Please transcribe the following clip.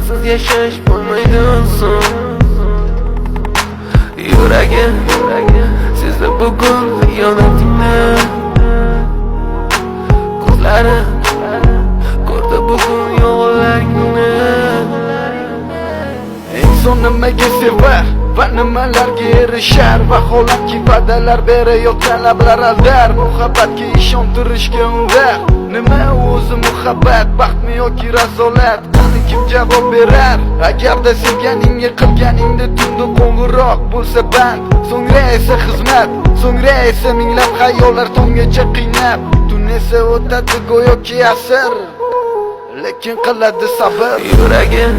sensiz yashash bo'lmaydi inson. Yuragim sezdi bugun xiyonatingni, ko'zlari ko'rdi bugun yolg'onlaringni. Inson nimaga sevar va nimalarga erishar, vaholanki va'dalar berayotgan lablar aldar. Muhabbatga ishontirishga undar. Nima o'zi muhabbat, baxtmi yoki razolat? Qani kim javob berar? Agarda sevganingga qilganingda tunda qo'ng'iroq bo'lsa band, so'ngra esa xizmat, so'ngra esa minglab xayollar tonggacha qiynab, tun esa o'tadi go'yoki asr, lekin qiladi sabr. Yuragim